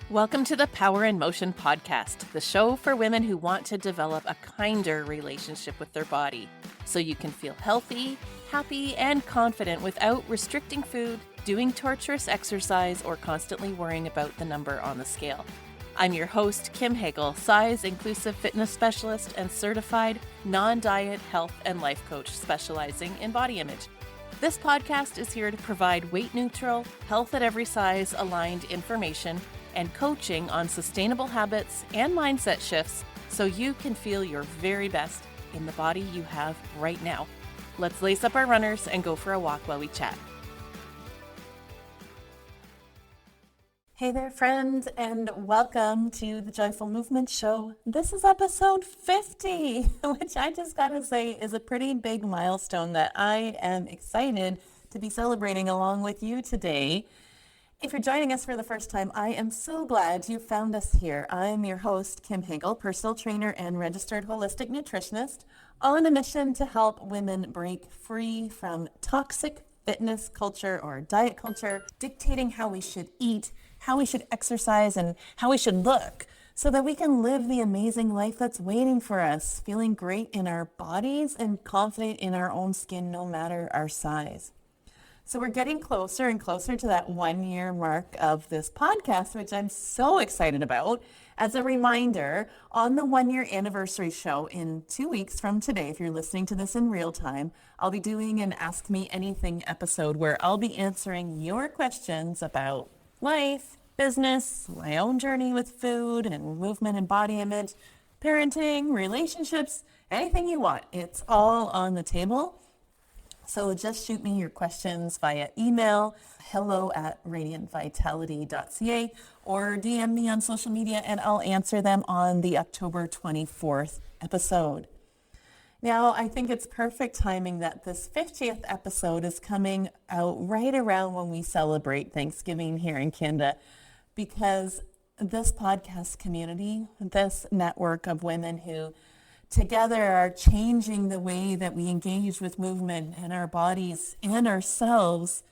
Welcome to the Power in Motion podcast, the show for women who want to develop a kinder relationship with their body so you can feel healthy, happy, and confident without restricting food, doing torturous exercise, or constantly worrying about the number on the scale. I'm your host, Kim Hagel, size-inclusive fitness specialist and certified non-diet health and life coach specializing in body image. This podcast is here to provide weight-neutral, health at every size aligned information and coaching on sustainable habits and mindset shifts so you can feel your very best in the body you have right now. Let's lace up our runners and go for a walk while we chat. Hey there, friends, and welcome to the Joyful Movement Show. This is episode 50, which I just gotta say is a pretty big milestone that I am excited to be celebrating along with you today. If you're joining us for the first time, I am so glad you found us here. I'm your host, Kim Hagel, personal trainer and registered holistic nutritionist, on a mission to help women break free from toxic fitness culture or diet culture, dictating how we should eat, how we should exercise, and how we should look, so that we can live the amazing life that's waiting for us, feeling great in our bodies and confident in our own skin, no matter our size. So we're getting closer and closer to that 1 year mark of this podcast, which I'm so excited about. As a reminder, on the 1 year anniversary show in 2 weeks from today, if you're listening to this in real time, I'll be doing an Ask Me Anything episode where I'll be answering your questions about life, business, my own journey with food and movement and body image, parenting, relationships, anything you want. It's all on the table. So just shoot me your questions via email, hello@radiantvitality.ca, or DM me on social media and I'll answer them on the October 24th episode. Now, I think it's perfect timing that this 50th episode is coming out right around when we celebrate Thanksgiving here in Canada, because this podcast community, this network of women who together are changing the way that we engage with movement and our bodies and ourselves,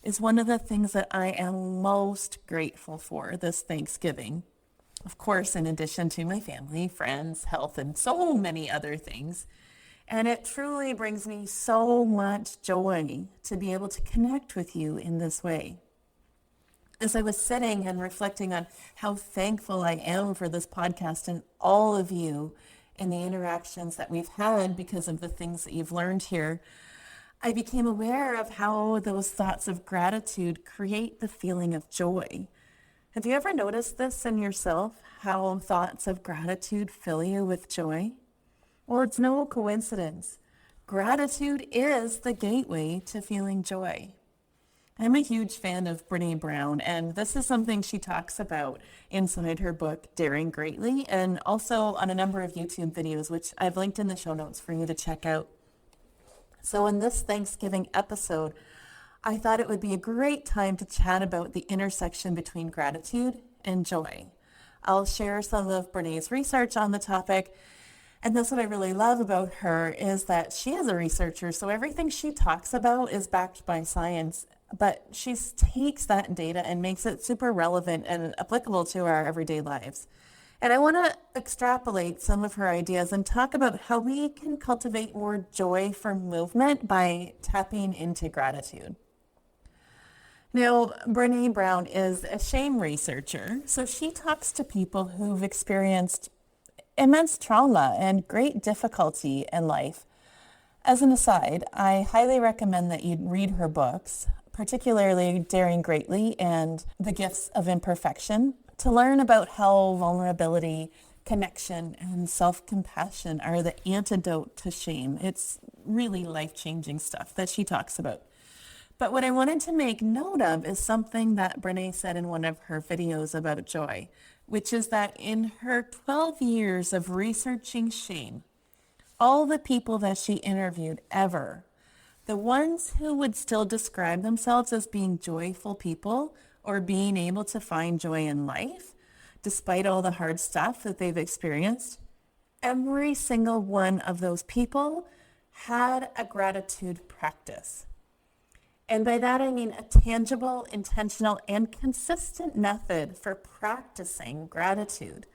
is one of the things that I am most grateful for this Thanksgiving. Of course, in addition to my family, friends, health, and so many other things. And it truly brings me so much joy to be able to connect with you in this way. As I was sitting and reflecting on how thankful I am for this podcast and all of you and the interactions that we've had because of the things that you've learned here, I became aware of how those thoughts of gratitude create the feeling of joy. Have you ever noticed this in yourself, how thoughts of gratitude fill you with joy? Well, it's no coincidence. Gratitude is the gateway to feeling joy. I'm a huge fan of Brene Brown, and this is something she talks about inside her book, Daring Greatly, and also on a number of YouTube videos, which I've linked in the show notes for you to check out. So in this Thanksgiving episode, I thought it would be a great time to chat about the intersection between gratitude and joy. I'll share some of Brene's research on the topic. And that's what I really love about her, is that she is a researcher, so everything she talks about is backed by science, but she takes that data and makes it super relevant and applicable to our everyday lives. And I want to extrapolate some of her ideas and talk about how we can cultivate more joy from movement by tapping into gratitude. Now, Brene Brown is a shame researcher, so she talks to people who've experienced immense trauma and great difficulty in life. As an aside, I highly recommend that you read her books, particularly Daring Greatly and The Gifts of Imperfection, to learn about how vulnerability, connection, and self-compassion are the antidote to shame. It's really life-changing stuff that she talks about. But what I wanted to make note of is something that Brene said in one of her videos about joy, which is that in her 12 years of researching shame, all the people that she interviewed ever, the ones who would still describe themselves as being joyful people or being able to find joy in life, despite all the hard stuff that they've experienced, every single one of those people had a gratitude practice. And by that, I mean a tangible, intentional, and consistent method for practicing gratitude.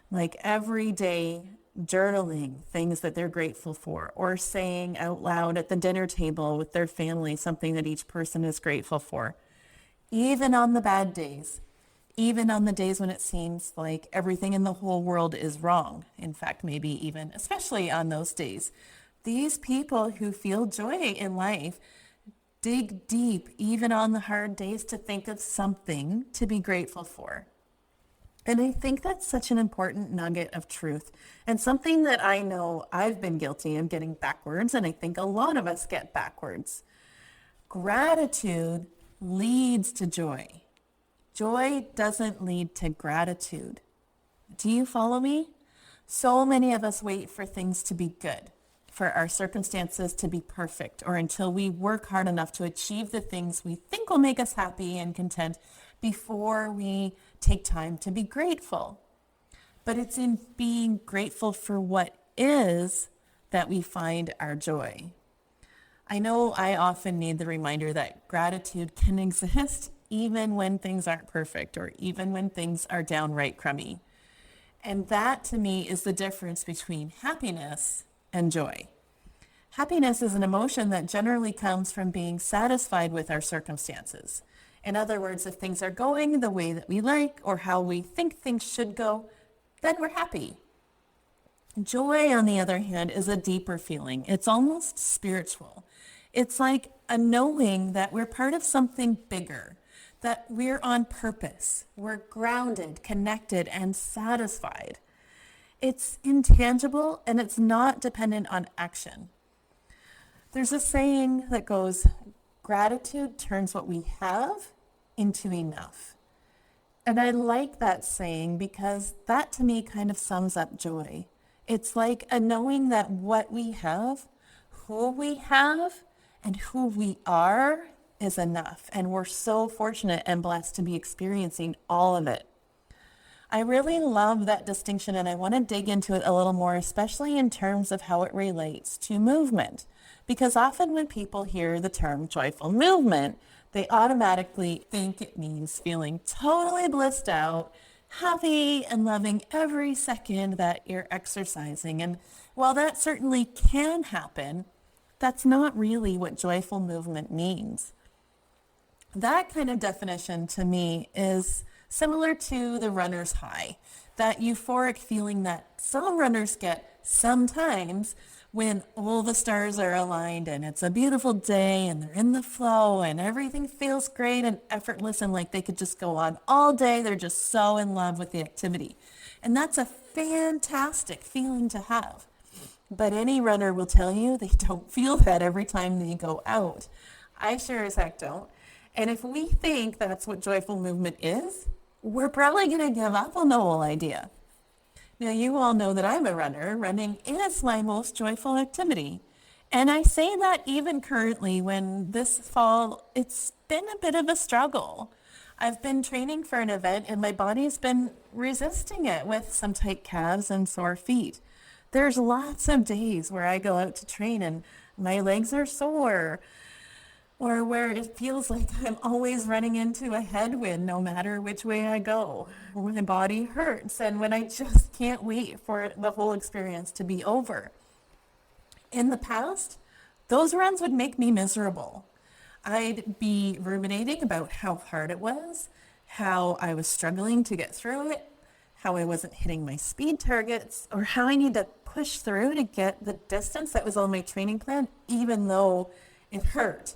Like every day journaling things that they're grateful for, or saying out loud at the dinner table with their family something that each person is grateful for. Even on the bad days, even on the days when it seems like everything in the whole world is wrong. In fact, maybe even, especially on those days, these people who feel joy in life dig deep, even on the hard days, to think of something to be grateful for. And I think that's such an important nugget of truth, and something that I know I've been guilty of getting backwards, and I think a lot of us get backwards. Gratitude leads to joy. Joy doesn't lead to gratitude. Do you follow me? So many of us wait for things to be good, for our circumstances to be perfect, or until we work hard enough to achieve the things we think will make us happy and content before we take time to be grateful. But it's in being grateful for what is that we find our joy. I know I often need the reminder that gratitude can exist even when things aren't perfect, or even when things are downright crummy. And that, to me, is the difference between happiness and joy. Happiness is an emotion that generally comes from being satisfied with our circumstances. In other words, if things are going the way that we like, or how we think things should go, then we're happy. Joy, on the other hand, is a deeper feeling. It's almost spiritual. It's like a knowing that we're part of something bigger, that we're on purpose, we're grounded, connected, and satisfied. It's intangible, and it's not dependent on action. There's a saying that goes, gratitude turns what we have into enough. And I like that saying because that to me kind of sums up joy. It's like a knowing that what we have, who we have, and who we are is enough. And we're so fortunate and blessed to be experiencing all of it. I really love that distinction, and I want to dig into it a little more, especially in terms of how it relates to movement. Because often when people hear the term joyful movement, they automatically think it means feeling totally blissed out, happy and loving every second that you're exercising. And while that certainly can happen, that's not really what joyful movement means. That kind of definition to me is similar to the runner's high, that euphoric feeling that some runners get sometimes when all the stars are aligned and it's a beautiful day and they're in the flow and everything feels great and effortless and like they could just go on all day. They're just so in love with the activity. And that's a fantastic feeling to have. But any runner will tell you they don't feel that every time they go out. I sure as heck don't. And if we think that's what joyful movement is, we're probably going to give up on the whole idea. Now, you all know that I'm a runner. Running is my most joyful activity. And I say that even currently when this fall, it's been a bit of a struggle. I've been training for an event and my body's been resisting it with some tight calves and sore feet. There's lots of days where I go out to train and my legs are sore, or where it feels like I'm always running into a headwind no matter which way I go. My body hurts, and when I just can't wait for the whole experience to be over. In the past, those runs would make me miserable. I'd be ruminating about how hard it was, how I was struggling to get through it, how I wasn't hitting my speed targets, or how I need to push through to get the distance that was on my training plan, even though it hurt.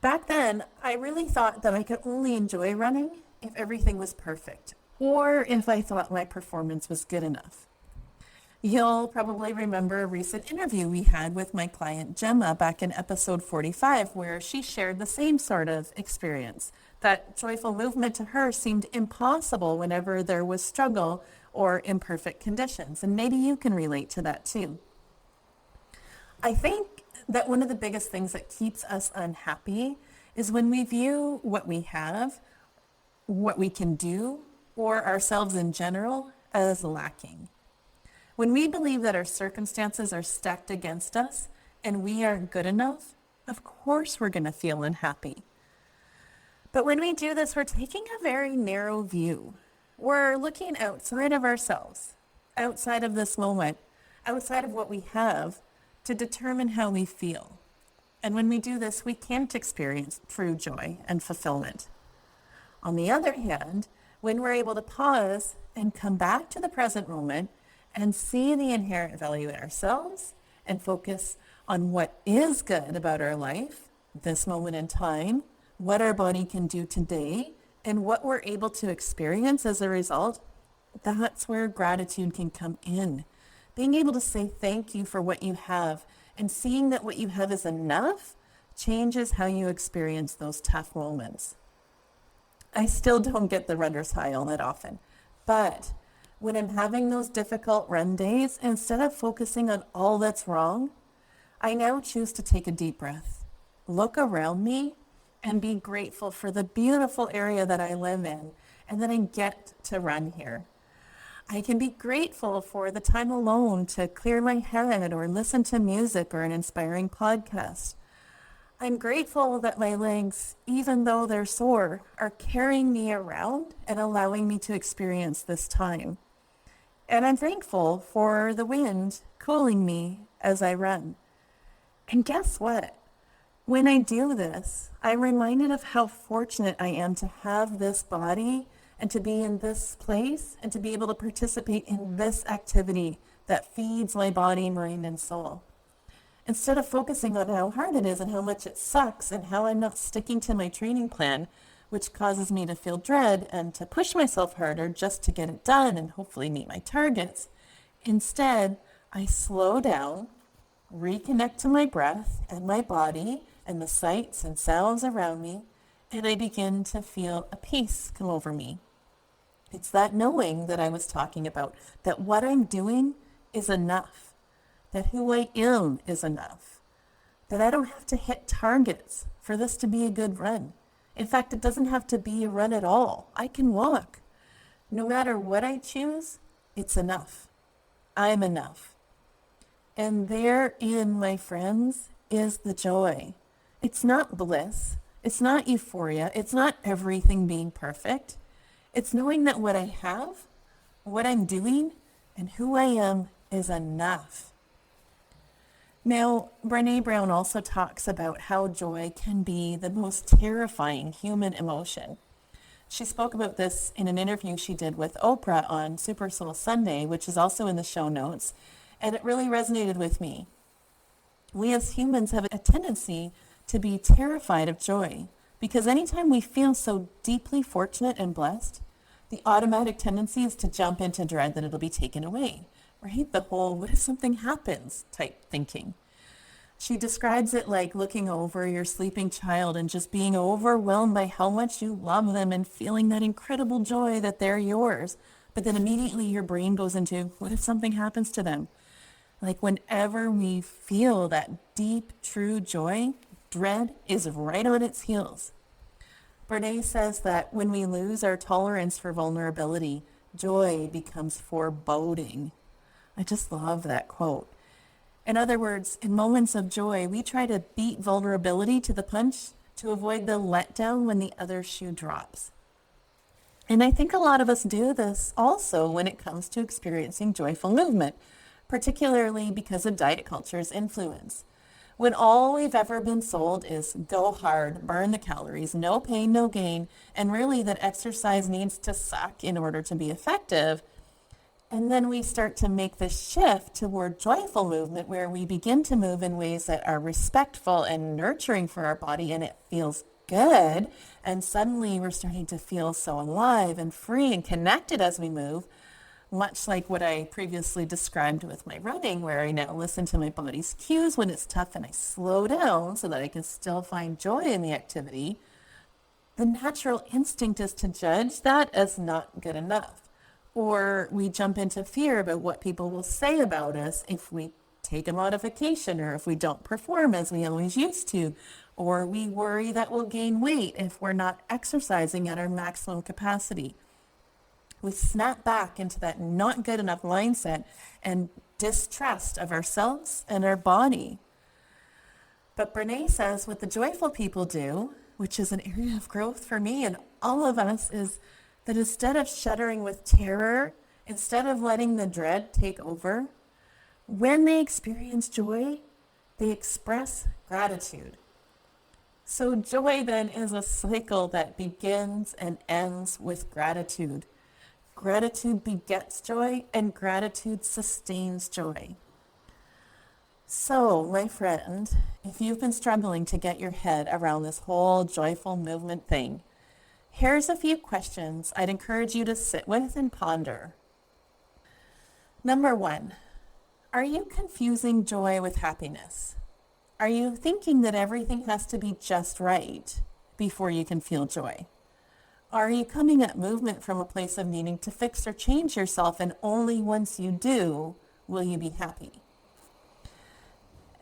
Back then, I really thought that I could only enjoy running if everything was perfect, or if I thought my performance was good enough. You'll probably remember a recent interview we had with my client Gemma back in episode 45, where she shared the same sort of experience, that joyful movement to her seemed impossible whenever there was struggle or imperfect conditions, and maybe you can relate to that too. I think that one of the biggest things that keeps us unhappy is when we view what we have, what we can do, or ourselves in general as lacking. When we believe that our circumstances are stacked against us and we aren't good enough, Of course we're going to feel unhappy. But when we do this, we're taking a very narrow view. We're looking outside of ourselves, outside of this moment, outside of what we have to determine how we feel. And when we do this, we can't experience true joy and fulfillment. On the other hand, when we're able to pause and come back to the present moment and see the inherent value in ourselves and focus on what is good about our life, this moment in time, what our body can do today, and what we're able to experience as a result, that's where gratitude can come in. Being able to say thank you for what you have and seeing that what you have is enough changes how you experience those tough moments. I still don't get the runner's high all that often, but when I'm having those difficult run days, instead of focusing on all that's wrong, I now choose to take a deep breath, look around me, and be grateful for the beautiful area that I live in and that I get to run here. I can be grateful for the time alone to clear my head or listen to music or an inspiring podcast. I'm grateful that my legs, even though they're sore, are carrying me around and allowing me to experience this time. And I'm thankful for the wind cooling me as I run. And guess what? When I do this, I'm reminded of how fortunate I am to have this body and to be in this place and to be able to participate in this activity that feeds my body, mind, and soul. Instead of focusing on how hard it is and how much it sucks and how I'm not sticking to my training plan, which causes me to feel dread and to push myself harder just to get it done and hopefully meet my targets, instead, I slow down, reconnect to my breath and my body and the sights and sounds around me, and I begin to feel a peace come over me. It's that knowing that I was talking about, that what I'm doing is enough, that who I am is enough, that I don't have to hit targets for this to be a good run. In fact, it doesn't have to be a run at all. I can walk. No matter what I choose, it's enough. I'm enough. And therein, my friends, is the joy. It's not bliss. It's not euphoria. It's not everything being perfect. It's knowing that what I have, what I'm doing, and who I am is enough. Now, Brene Brown also talks about how joy can be the most terrifying human emotion. She spoke about this in an interview she did with Oprah on Super Soul Sunday, which is also in the show notes, and it really resonated with me. We as humans have a tendency to be terrified of joy because anytime we feel so deeply fortunate and blessed, the automatic tendency is to jump into dread that it'll be taken away, right? The whole, what if something happens type thinking. She describes it like looking over your sleeping child and just being overwhelmed by how much you love them and feeling that incredible joy that they're yours. But then immediately your brain goes into, what if something happens to them? Like whenever we feel that deep, true joy, dread is right on its heels. Brene says that when we lose our tolerance for vulnerability, joy becomes foreboding. I just love that quote. In other words, in moments of joy, we try to beat vulnerability to the punch to avoid the letdown when the other shoe drops. And I think a lot of us do this also when it comes to experiencing joyful movement, particularly because of diet culture's influence. When all we've ever been sold is go hard, burn the calories, no pain, no gain, and really that exercise needs to suck in order to be effective. And then we start to make this shift toward joyful movement where we begin to move in ways that are respectful and nurturing for our body and it feels good. And suddenly we're starting to feel so alive and free and connected as we move. Much like what I previously described with my running, where I now listen to my body's cues when it's tough and I slow down so that I can still find joy in the activity. The natural instinct is to judge that as not good enough. Or we jump into fear about what people will say about us if we take a modification or if we don't perform as we always used to. Or we worry that we'll gain weight if we're not exercising at our maximum capacity. We snap back into that not good enough mindset and distrust of ourselves and our body. But Brene says what the joyful people do, which is an area of growth for me and all of us, is that instead of shuddering with terror, instead of letting the dread take over, when they experience joy, they express gratitude. So joy then is a cycle that begins and ends with gratitude. Gratitude begets joy, and gratitude sustains joy. So, my friend, if you've been struggling to get your head around this whole joyful movement thing, here's a few questions I'd encourage you to sit with and ponder. Number 1, are you confusing joy with happiness? Are you thinking that everything has to be just right before you can feel joy? Are you coming at movement from a place of needing to fix or change yourself, and only once you do will you be happy?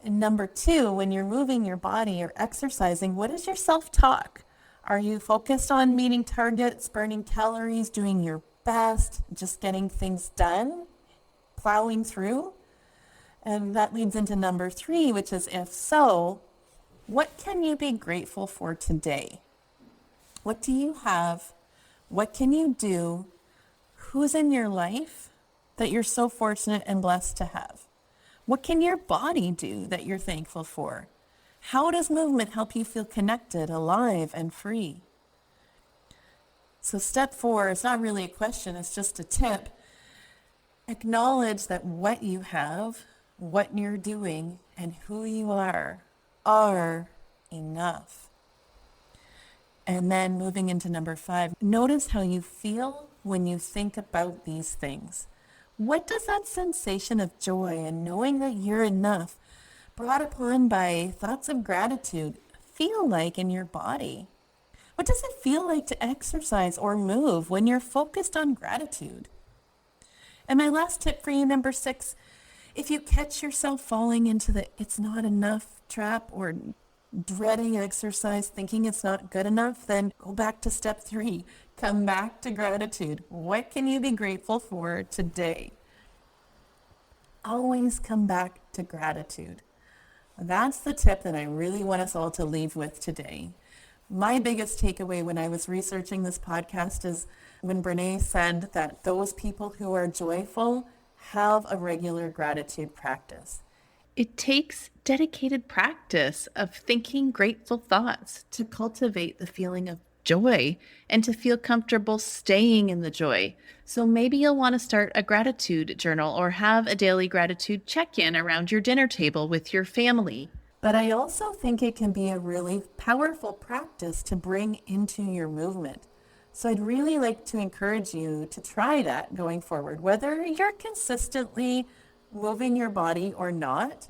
And number 2, when you're moving your body or exercising, what is your self-talk? Are you focused on meeting targets, burning calories, doing your best, just getting things done, plowing through? And that leads into number 3, which is, if so, what can you be grateful for today? What do you have? What can you do? Who's in your life that you're so fortunate and blessed to have? What can your body do that you're thankful for? How does movement help you feel connected, alive, and free? So step 4 is not really a question, it's just a tip. Acknowledge that what you have, what you're doing, and who you are enough. And then moving into number 5, notice how you feel when you think about these things. What does that sensation of joy and knowing that you're enough, brought upon by thoughts of gratitude, feel like in your body? What does it feel like to exercise or move when you're focused on gratitude? And my last tip for you, number 6, if you catch yourself falling into the it's not enough trap or dreading exercise, thinking it's not good enough, then go back to step 3. Come back to gratitude. What can you be grateful for today? Always come back to gratitude. That's the tip that I really want us all to leave with today. My biggest takeaway when I was researching this podcast is when Brene said that those people who are joyful have a regular gratitude practice. It takes dedicated practice of thinking grateful thoughts to cultivate the feeling of joy and to feel comfortable staying in the joy. So maybe you'll want to start a gratitude journal or have a daily gratitude check-in around your dinner table with your family. But I also think it can be a really powerful practice to bring into your movement. So I'd really like to encourage you to try that going forward, whether you're consistently moving your body or not.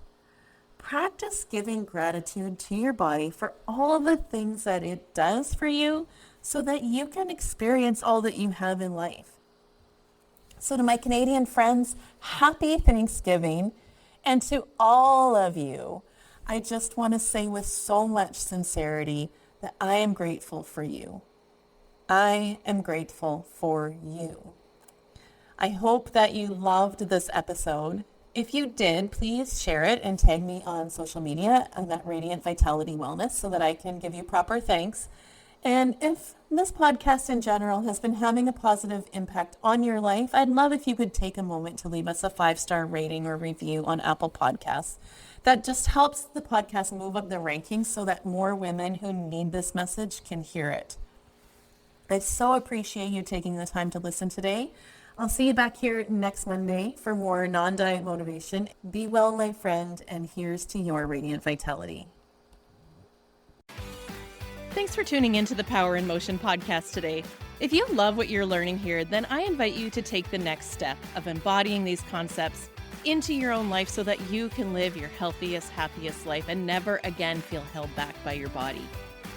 Practice giving gratitude to your body for all the things that it does for you so that you can experience all that you have in life. So to my Canadian friends, happy Thanksgiving. And to all of you, I just want to say with so much sincerity that I am grateful for you. I am grateful for you. I hope that you loved this episode. If you did, please share it and tag me on social media. I'm at Radiant Vitality Wellness so that I can give you proper thanks. And if this podcast in general has been having a positive impact on your life, I'd love if you could take a moment to leave us a 5-star rating or review on Apple Podcasts. That just helps the podcast move up the rankings so that more women who need this message can hear it. I so appreciate you taking the time to listen today. I'll see you back here next Monday for more non-diet motivation. Be well, my friend, and here's to your radiant vitality. Thanks for tuning into the Power in Motion podcast today. If you love what you're learning here, then I invite you to take the next step of embodying these concepts into your own life so that you can live your healthiest, happiest life and never again feel held back by your body.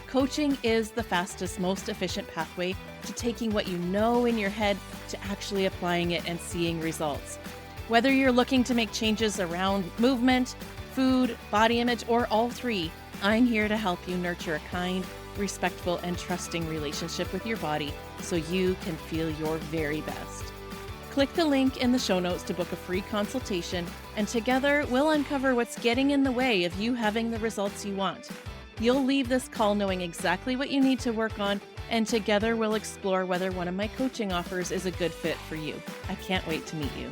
Coaching is the fastest, most efficient pathway to taking what you know in your head to actually applying it and seeing results. Whether you're looking to make changes around movement, food, body image, or all three, I'm here to help you nurture a kind, respectful, and trusting relationship with your body so you can feel your very best. Click the link in the show notes to book a free consultation, and together we'll uncover what's getting in the way of you having the results you want. You'll leave this call knowing exactly what you need to work on, and together we'll explore whether one of my coaching offers is a good fit for you. I can't wait to meet you.